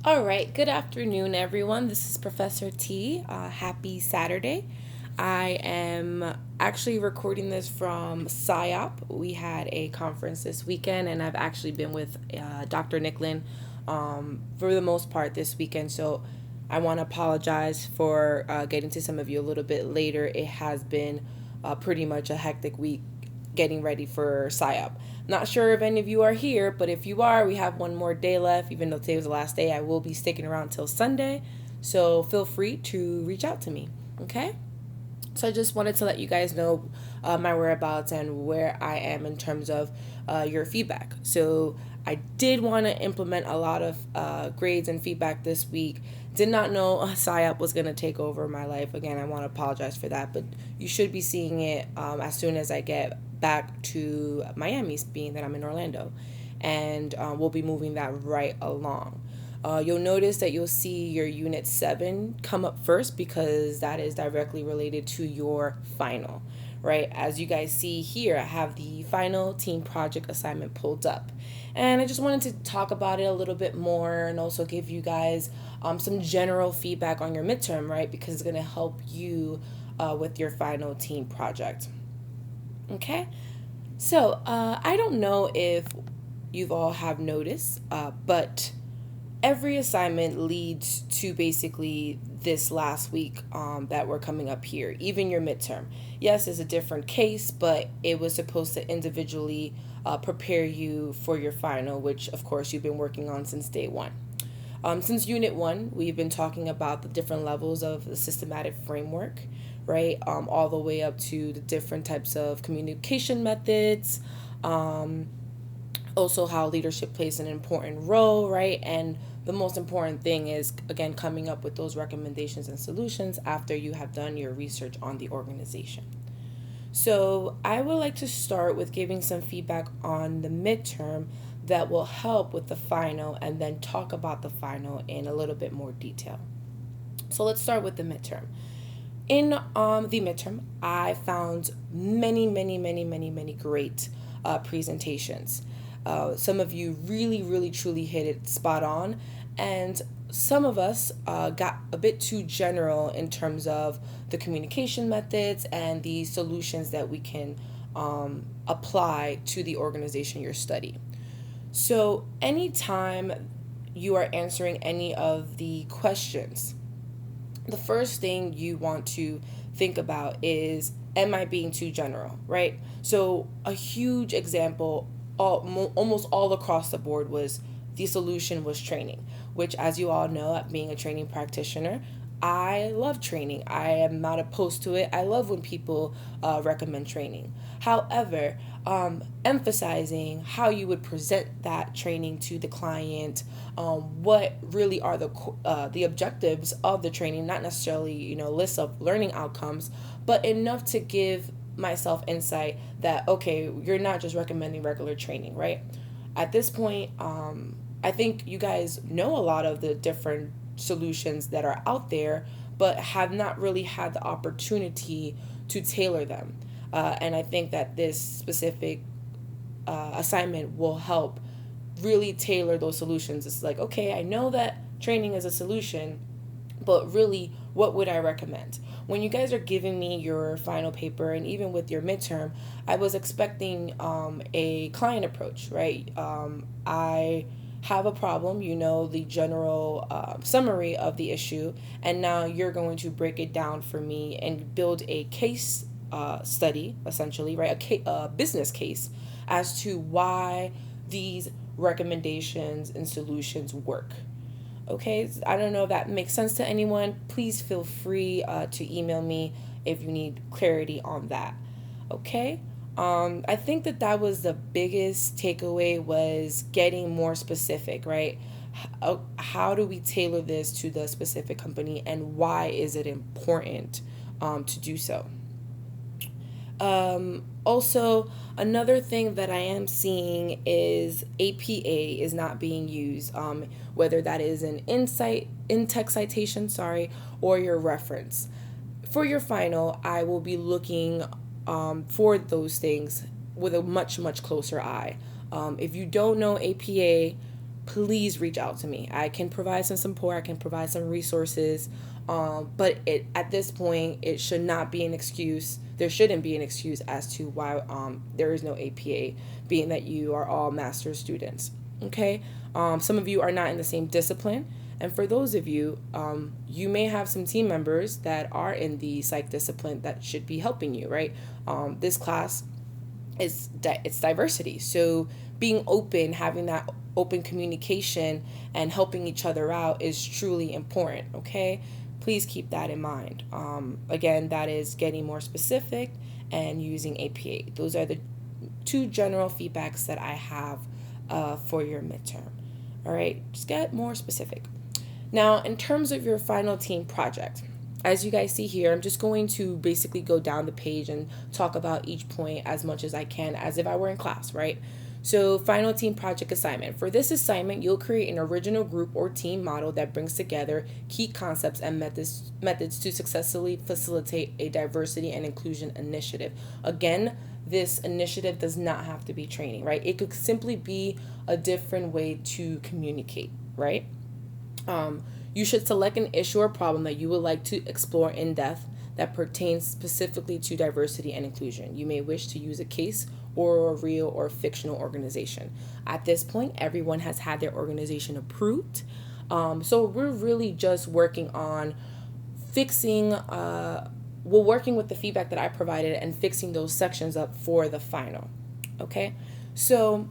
All right, good afternoon, everyone. This is Professor T. Happy Saturday. I am actually recording this from PSYOP. We had a conference this weekend, and I've actually been with Dr. Nicklin for the most part this weekend. So I want to apologize for getting to some of you a little bit later. It has been pretty much a hectic week getting ready for PSYOP. Not sure if any of you are here, but if you are, we have one more day left. Even though today was the last day, I will be sticking around till Sunday. So feel free to reach out to me. Okay? So I just wanted to let you guys know my whereabouts and where I am in terms of your feedback. So I did want to implement a lot of grades and feedback this week. Did not know PSYOP was going to take over my life. Again, I want to apologize for that, but you should be seeing it as soon as I get back to Miami, being that I'm in Orlando. And we'll be moving that right along. You'll notice that you'll see your Unit 7 come up first because that is directly related to your final, right? As you guys see here, I have the final team project assignment pulled up. And I just wanted to talk about it a little bit more and also give you guys some general feedback on your midterm, right? Because it's going to help you with your final team project. Okay? So I don't know if you've all have noticed, but every assignment leads to basically this last week that we're coming up here, even your midterm. Yes, it's a different case, but it was supposed to individually prepare you for your final, which of course you've been working on since day one. Since Unit 1, we've been talking about the different levels of the systematic framework, right? All the way up to the different types of communication methods, also how leadership plays an important role, right? And the most important thing is, again, coming up with those recommendations and solutions after you have done your research on the organization. So I would like to start with giving some feedback on the midterm that will help with the final and then talk about the final in a little bit more detail. So let's start with the midterm. In the midterm, I found many great presentations. Some of you really, truly hit it spot on. And some of us got a bit too general in terms of the communication methods and the solutions that we can apply to the organization you're studying. So anytime you are answering any of the questions, the first thing you want to think about is, am I being too general, right? So a huge example almost all across the board was the solution was training, which, as you all know, being a training practitioner, I love training. I am not opposed to it. I love when people recommend training. However, emphasizing how you would present that training to the client, what really are the objectives of the training, not necessarily lists of learning outcomes, but enough to give myself insight that, okay, you're not just recommending regular training, right? At this point, I think you guys know a lot of the different solutions that are out there, but have not really had the opportunity to tailor them. And I think that this specific assignment will help really tailor those solutions. It's like, okay, I know that training is a solution, but really, what would I recommend? When you guys are giving me your final paper and even with your midterm, I was expecting a client approach, right? I have a problem, the general summary of the issue, and now you're going to break it down for me and build a case study, essentially, right? A business case as to why these recommendations and solutions work. Okay, I don't know if that makes sense to anyone. Please feel free to email me if you need clarity on that. Okay, I think that was the biggest takeaway, was getting more specific, right? How do we tailor this to the specific company, and why is it important to do so? Also, another thing that I am seeing is APA is not being used, whether that is an in-text citation, or your reference. For your final, I will be looking for those things with a much closer eye. If you don't know APA, please reach out to me. I can provide some support, I can provide some resources, but at this point, it should not be an excuse. There shouldn't be an excuse as to why there is no APA, being that you are all master's students. Okay, some of you are not in the same discipline, and for those of you, you may have some team members that are in the psych discipline that should be helping you, right? This class it's diversity, so being open, having that open communication and helping each other out is truly important. Okay, please keep that in mind. Again, that is getting more specific and using APA. Those are the two general feedbacks that I have for your midterm. All right, just get more specific. Now, in terms of your final team project, as you guys see here, I'm just going to basically go down the page and talk about each point as much as I can, as if I were in class, right? So, final team project assignment. For this assignment, you'll create an original group or team model that brings together key concepts and methods to successfully facilitate a diversity and inclusion initiative. Again, this initiative does not have to be training, right? It could simply be a different way to communicate, right? You should select an issue or problem that you would like to explore in depth that pertains specifically to diversity and inclusion. You may wish to use a case or a real or fictional organization. At this point, everyone has had their organization approved. So we're really just working on fixing, we're working with the feedback that I provided and fixing those sections up for the final. Okay, so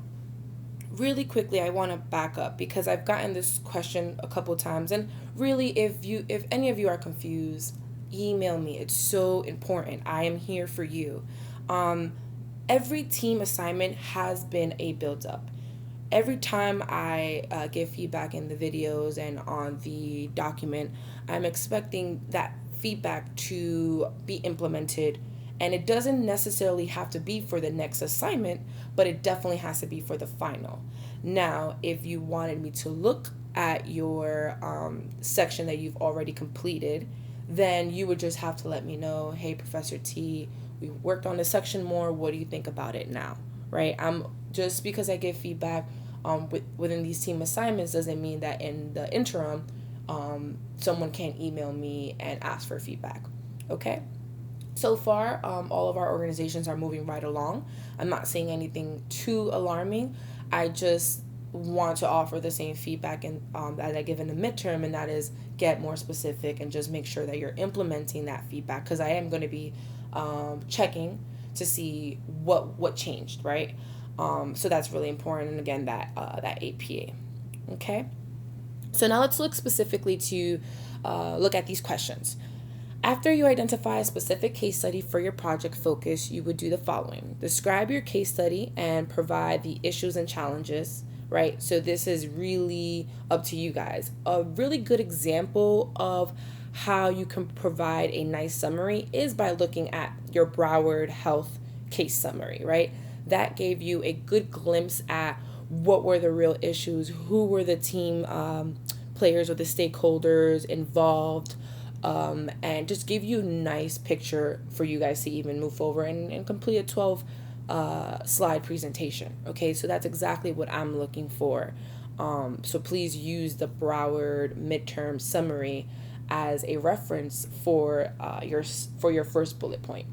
really quickly, I want to back up because I've gotten this question a couple times, and really, if any of you are confused, email me. It's so important. I am here for you. Every team assignment has been a build up. Every time I give feedback in the videos and on the document, I'm expecting that feedback to be implemented. And it doesn't necessarily have to be for the next assignment, but it definitely has to be for the final. Now, if you wanted me to look at your section that you've already completed, then you would just have to let me know, hey, Professor T, we worked on this section more. What do you think about it now? Right? Just because I give feedback within these team assignments doesn't mean that in the interim, someone can't email me and ask for feedback. Okay? So far, all of our organizations are moving right along. I'm not saying anything too alarming. I just want to offer the same feedback that I give in the midterm, and that is get more specific and just make sure that you're implementing that feedback, because I am going to be checking to see what changed, right? So that's really important. And again, that APA. Okay. So now let's look specifically to look at these questions. After you identify a specific case study for your project focus, you would do the following. Describe your case study and provide the issues and challenges, right? So this is really up to you guys. A really good example of how you can provide a nice summary is by looking at your Broward Health case summary, right? That gave you a good glimpse at what were the real issues, who were the team players or the stakeholders involved, and just give you a nice picture for you guys to even move forward and complete a 12 slide presentation. Okay, so that's exactly what I'm looking for. So please use the Broward midterm summary as a reference for your first bullet point.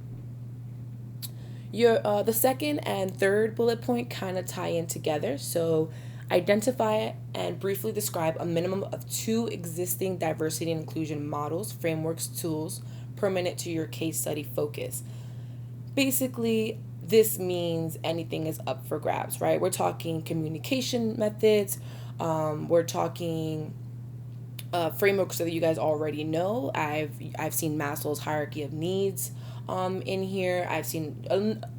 The second and third bullet point kind of tie in together. So identify and briefly describe a minimum of 2 existing diversity and inclusion models, frameworks, tools pertinent to your case study focus. Basically, this means anything is up for grabs, right? We're talking communication methods. We're talking frameworks that you guys already know. I've seen Maslow's hierarchy of needs in here. I've seen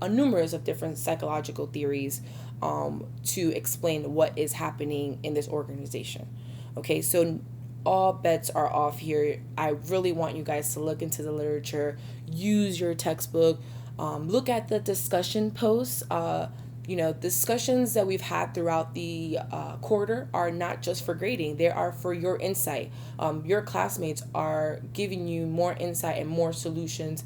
a numerous of different psychological theories to explain what is happening in this organization. Okay, so all bets are off here. I really want you guys to look into the literature, use your textbook, look at the discussion posts. Discussions that we've had throughout the quarter are not just for grading. They are for your insight. Your classmates are giving you more insight and more solutions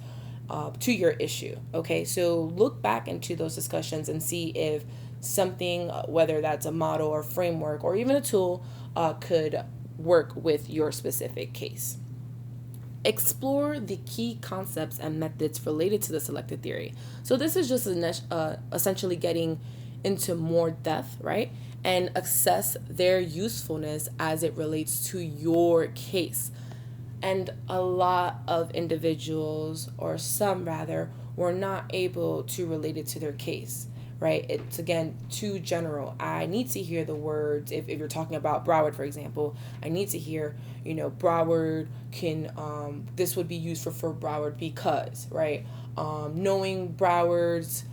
to your issue. Okay, so look back into those discussions and see if something, whether that's a model or framework or even a tool, could work with your specific case. Explore the key concepts and methods related to the selected theory. So this is just essentially getting into more depth, right? And assess their usefulness as it relates to your case. And a lot of individuals, or some rather, were not able to relate it to their case, right? It's again too general. I need to hear the words. If you're talking about Broward, for example, I need to hear, Broward can, this would be used for Broward because, right? Knowing Broward's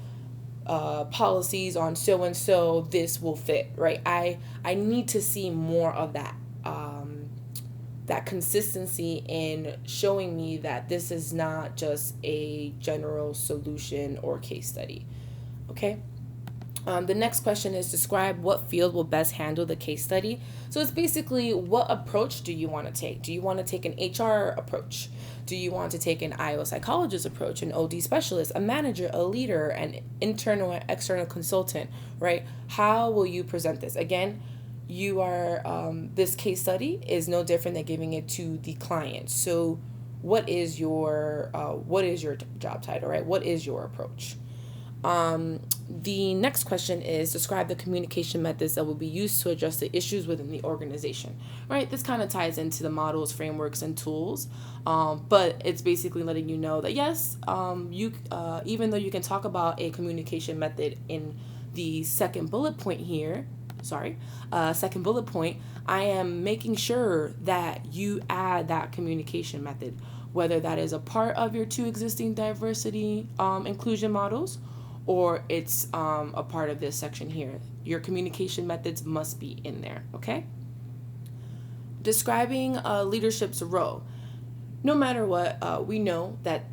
policies on so and so, this will fit, right? I need to see more of that. That consistency in showing me that this is not just a general solution or case study. Okay. The next question is describe what field will best handle the case study. So it's basically, what approach do you want to take? Do you want to take an HR approach? Do you want to take an IO psychologist approach, an OD specialist, a manager, a leader, an internal and external consultant, right? How will you present this? Again, you are, this case study is no different than giving it to the client. So what is your job title, right? What is your approach? The next question is describe the communication methods that will be used to address the issues within the organization, right? This kind of ties into the models, frameworks, and tools, but it's basically letting you know that yes, even though you can talk about a communication method in the second bullet point here, second bullet point, I am making sure that you add that communication method, whether that is a part of your two existing diversity inclusion models, or it's a part of this section here. Your communication methods must be in there, okay? Describing leadership's role. No matter what, we know that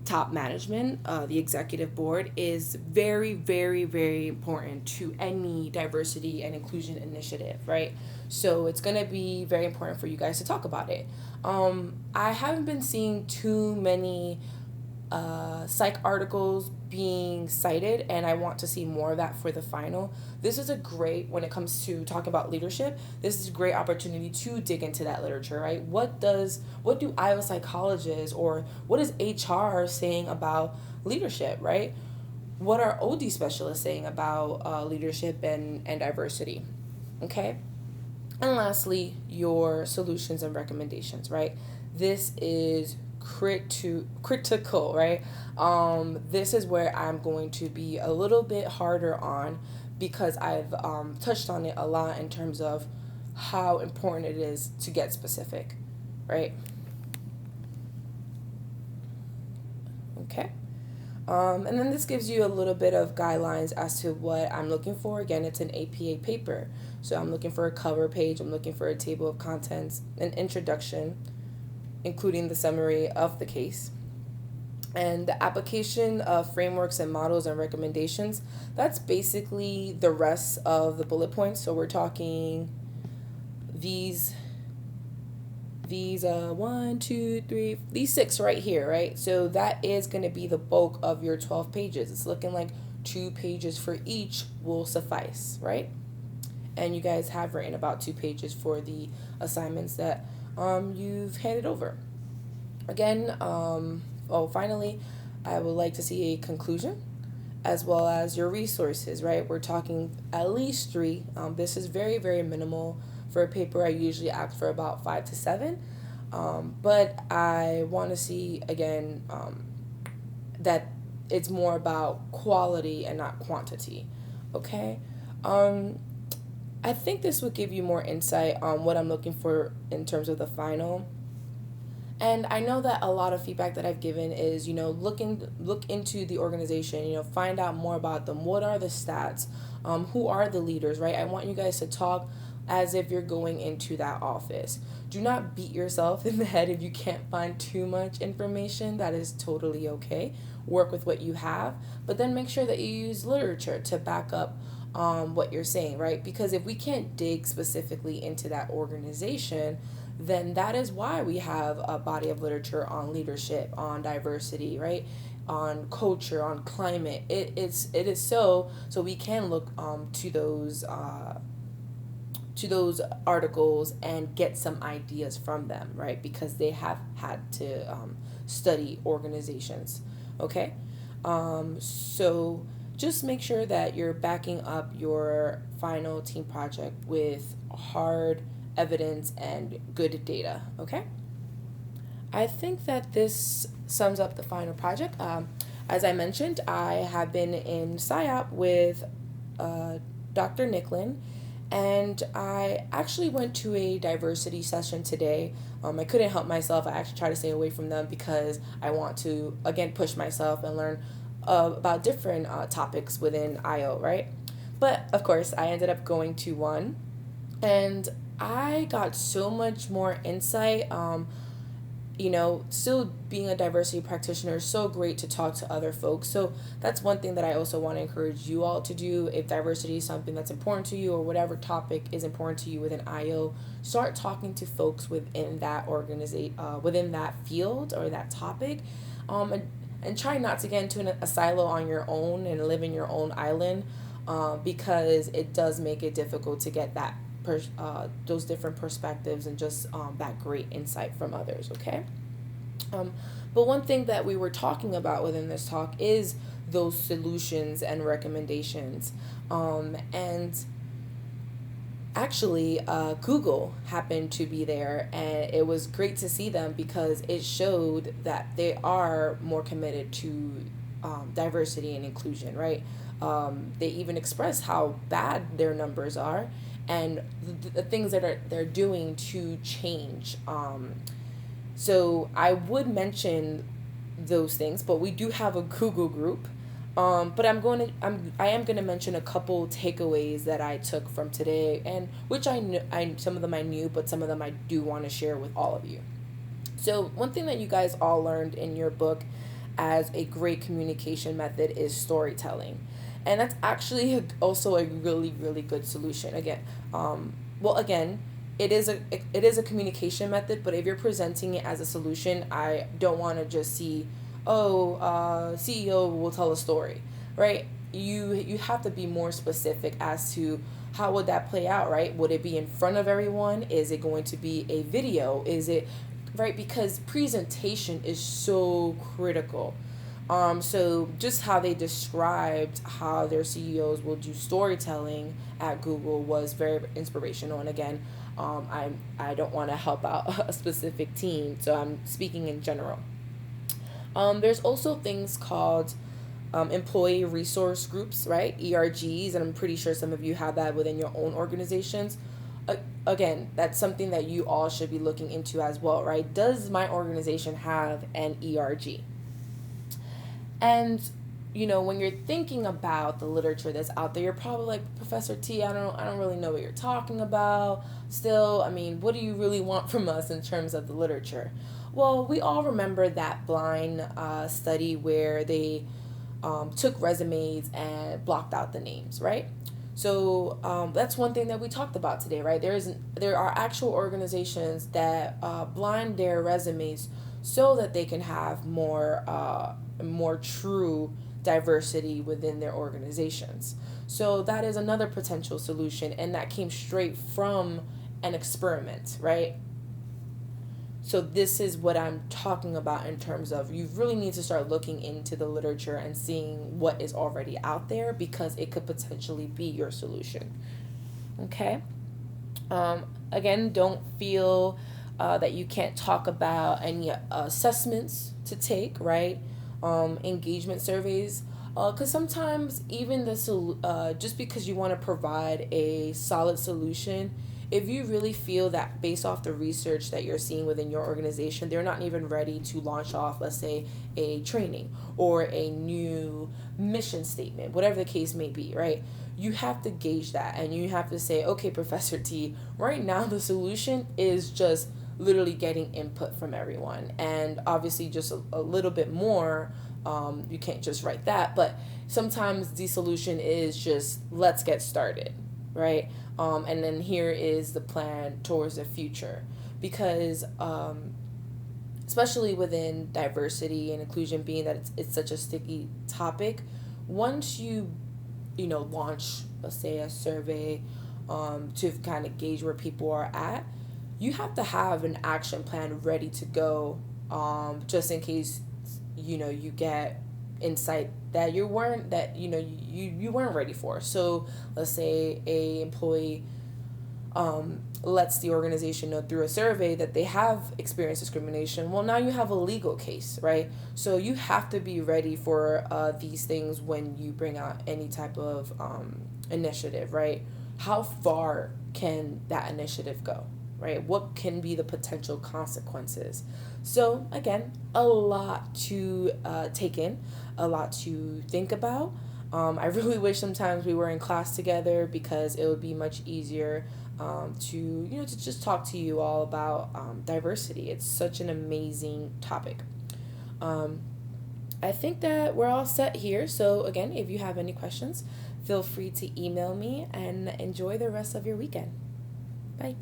top management, the executive board, is very, very, very important to any diversity and inclusion initiative, right? So it's going to be very important for you guys to talk about it. I haven't been seeing too many psych articles being cited, and I want to see more of that for the final. This is a great, when it comes to talking about leadership, this is a great opportunity to dig into that literature, right? What do IO psychologists or what is HR saying about leadership, right? What are OD specialists saying about leadership and diversity, okay? And lastly, your solutions and recommendations, right? This is critical, right? This is where I'm going to be a little bit harder on, because I've touched on it a lot in terms of how important it is to get specific, right? Okay. And then this gives you a little bit of guidelines as to what I'm looking for. Again, it's an APA paper. So I'm looking for a cover page, I'm looking for a table of contents, an introduction, including the summary of the case, and the application of frameworks and models and recommendations. That's basically the rest of the bullet points. So we're talking these 1, 2, 3, these 6 right here, right? So that is going to be the bulk of your 12 pages. It's looking like 2 pages for each will suffice, right? And you guys have written about 2 pages for the assignments that you've handed over. Again, finally, I would like to see a conclusion as well as your resources, right? We're talking at least 3. This is very, very minimal. For a paper, I usually ask for about 5 to 7. But I want to see, again, that it's more about quality and not quantity, okay? I think this would give you more insight on what I'm looking for in terms of the final. And I know that a lot of feedback that I've given is, look into the organization, find out more about them. What are the stats? Who are the leaders, right? I want you guys to talk as if you're going into that office. Do not beat yourself in the head if you can't find too much information. That is totally okay. Work with what you have, but then make sure that you use literature to back up what you're saying, right? Because if we can't dig specifically into that organization, then that is why we have a body of literature on leadership, on diversity, right? on culture, on climate. It is so we can look to those articles and get some ideas from them, right? Because they have had to study organizations. Okay, so just make sure that you're backing up your final team project with hard evidence and good data. Okay, I think that this sums up the final project. As I mentioned, I have been in PSYOP with uh, Dr. Nicklin, and I actually went to a diversity session today. I couldn't help myself. I actually try to stay away from them because I want to, again, push myself and learn about different topics within IO, right? But of course, I ended up going to one, and I got so much more insight. Still being a diversity practitioner is so great to talk to other folks. So that's one thing that I also want to encourage you all to do. If diversity is something that's important to you, or whatever topic is important to you within IO, start talking to folks within that within that field or that topic, and try not to get into a silo on your own and live in your own island, because it does make it difficult to get those different perspectives and just that great insight from others. Okay. Um, but one thing that we were talking about within this talk is those solutions and recommendations. And actually, Google happened to be there, and it was great to see them because it showed that they are more committed to diversity and inclusion, right? They even express how bad their numbers are and the things that they're doing to change. So I would mention those things, but we do have a Google group. But I am going to mention a couple takeaways that I took from today, and which I knew, some of them I knew, but some of them I do want to share with all of you. So one thing that you guys all learned in your book as a great communication method is storytelling, and that's actually also a really really good solution. Again, it is a communication method, but if you're presenting it as a solution, I don't want to just see, oh, CEO will tell a story, right? You have to be more specific as to how would that play out, right? Would it be in front of everyone? Is it going to be a video? Is it right? Because presentation is so critical. So just how they described how their CEOs will do storytelling at Google was very inspirational. And again, I don't want to help out a specific team, so I'm speaking in general. There's also things called employee resource groups, right? ERGs, and I'm pretty sure some of you have that within your own organizations. Again, that's something that you all should be looking into as well, right? Does my organization have an ERG? And when you're thinking about the literature that's out there, you're probably like, Professor T, I don't really know what you're talking about. Still, I mean, what do you really want from us in terms of the literature? Well, we all remember that blind study where they took resumes and blocked out the names, right? So that's one thing that we talked about today, right? There are actual organizations that blind their resumes so that they can have more true diversity within their organizations. So that is another potential solution, and that came straight from an experiment, right? So this is what I'm talking about in terms of you really need to start looking into the literature and seeing what is already out there, because it could potentially be your solution. Okay. Again, don't feel that you can't talk about any assessments to take, right? Engagement surveys. Because sometimes even just because you want to provide a solid solution, if you really feel that based off the research that you're seeing within your organization, they're not even ready to launch off, let's say, a training or a new mission statement, whatever the case may be, right? You have to gauge that, and you have to say, okay, Professor T, right now the solution is just literally getting input from everyone, and obviously just a little bit more. You can't just write that, but sometimes the solution is just let's get started, right? And then here is the plan towards the future, because especially within diversity and inclusion, being that it's such a sticky topic. Once launch, let's say, a survey, to kind of gauge where people are at, you have to have an action plan ready to go, just in case, you get insight that you weren't ready for. So let's say a employee lets the organization know through a survey that they have experienced discrimination. Well, now you have a legal case, right? So you have to be ready for these things when you bring out any type of initiative, right? How far can that initiative go, right? What can be the potential consequences? So again, a lot to take in, a lot to think about. I really wish sometimes we were in class together, because it would be much easier to just talk to you all about diversity. It's such an amazing topic. I think that we're all set here. So again, if you have any questions, feel free to email me, and enjoy the rest of your weekend. Bye.